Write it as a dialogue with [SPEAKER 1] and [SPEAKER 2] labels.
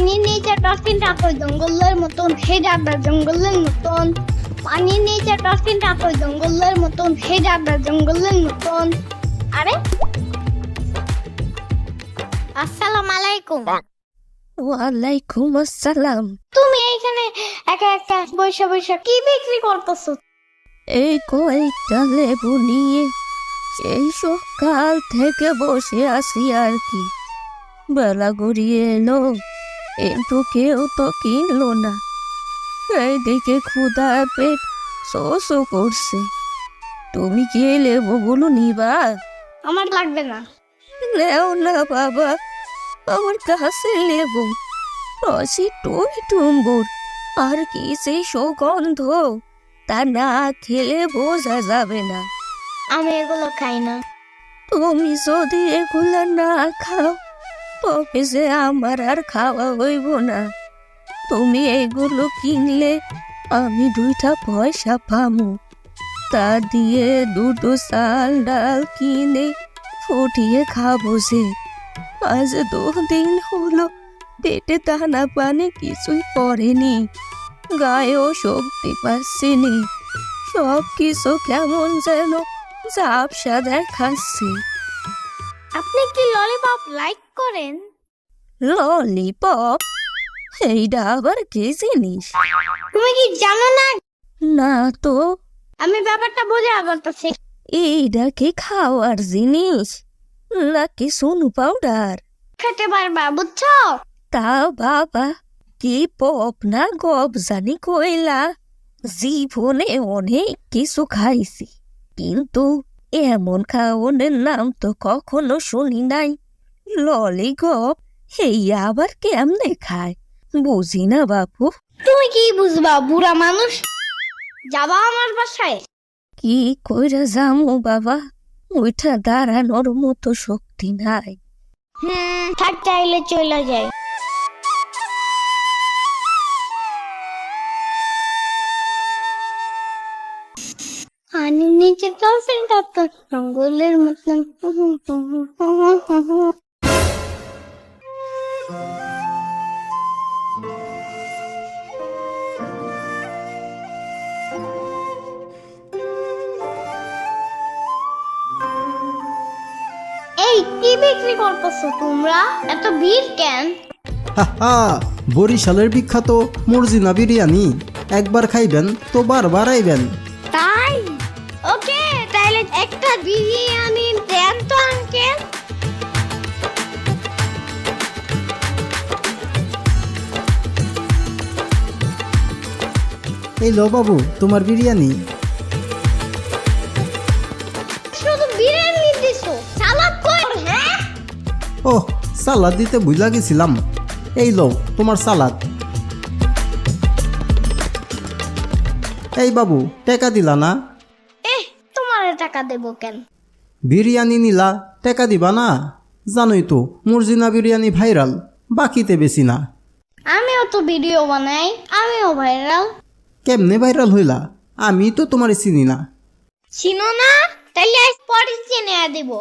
[SPEAKER 1] পানির নিচে ডলফিনটা তো জঙ্গলের মতন, হে ডাবটা জঙ্গলের মতন। পানির নিচে ডলফিনটা তো জঙ্গলের মতন, হে ডাবটা জঙ্গলের মতন। আরে আসসালামু আলাইকুম।
[SPEAKER 2] ওয়ালাইকুম আসসালাম।
[SPEAKER 1] তুমি এইখানে একা একা বসে বসে কি বিক্রি করতেছো?
[SPEAKER 2] এই কয়েকটা লেবু নিয়ে এই সকাল থেকে বসে আছি আর কি। বেলা গড়িয়ে এলো, কিন্তু কেউ তো কিনলো না। এইদিকে ক্ষুধা পেট শোষও করছে। তুমি কি এই লেবুগুলো নিবা?
[SPEAKER 1] আমার লাগবে না।
[SPEAKER 2] নেও না বাবা, আমার কাছে লেবু রসি টুই টুম্বুর আর কি সেই সুগন্ধ, তা না খেলে বোঝা যাবে না।
[SPEAKER 1] আমি এগুলো খাই না।
[SPEAKER 2] তুমি যদি এগুলো না খাও তবে যে আমার আর খাওয়া হইব না। তুমি এগুলো কিনলে আমি 2টা পয়সা পামু, তা দিয়ে 2টো চাল ডাল কিনে ফুটিয়ে খাবো। যে আজ 2 দিন হলো পেটে দানা পানি কিছুই পড়েনি, গায়েও শক্তি পাচ্ছিনি। সব কিছু কেমন যেন ঝাপসা দেখাচ্ছে।
[SPEAKER 1] আপনি কি ললিপপ লাইক করেন?
[SPEAKER 2] ললিপপ? এইটা আবার কি জিনিস?
[SPEAKER 1] তুমি কি জানো না?
[SPEAKER 2] না তো।
[SPEAKER 1] আমি ব্যাপারটা বোঝা বলতেছি।
[SPEAKER 2] এইটা কি খাওয়ার জিনিস নাকি সুনু পাউডার?
[SPEAKER 1] খেতে পারবা, বুঝছো?
[SPEAKER 2] তা বাবা, কি পপ না গপ জানি কইলা। জীবনে অনেক কিছু খাইছি, কিন্তু এমন খাওয়ানোর নাম তো কখনো শুনি নাই। ললিপপ এই আবার কেমনে খায় বুঝি না বাপু।
[SPEAKER 1] তুমি কি বুঝবা, বুড়া মানুষ? যাবা আমার বাসায়?
[SPEAKER 2] কি কইরা যামু বাবা, ওইটা দাঁড়ানোর মতো শক্তি নাই।
[SPEAKER 1] থাক, চাইলে চলে যায়। পানির নিচে ডলফিনটা তো জঙ্গলের মতন। এই কি বিক্রি করতেছো তোমরা? এত ভিড় কেন?
[SPEAKER 3] হা, বরিশালের বিখ্যাত মর্জিনা বিরিয়ানি, একবার খাইবেন তো বারবার আইবেন।
[SPEAKER 1] তাই? ওকে, তাহলে একটা বিরিয়ানি দেন তো আঙ্কেল।
[SPEAKER 3] এই লো বাবু, তোমার বিরিয়ানি।
[SPEAKER 1] শুধু বিরিয়ানি দিছো, সালাদ কই? হ্যাঁ,
[SPEAKER 3] ওহ, সালাদ দিতে ভুলা গেছিলাম। এই লো তোমার সালাদ। এই বাবু, টাকা দিলা না?
[SPEAKER 1] তোমার টাকা দেবো কেন?
[SPEAKER 3] বিরিয়ানি নিলা, টাকা দিবা না? জানোই তো মর্জিনা বিরিয়ানি ভাইরাল, বাকিতে বেশি না।
[SPEAKER 1] আমিও তো ভিডিও বানাই, আমিও ভাইরাল।
[SPEAKER 3] কেমনে ভাইরাল হইলা? আমি তো তোমার চিনি না।
[SPEAKER 1] চিনো না? তাহলে আজ পরে চিনে দেবো।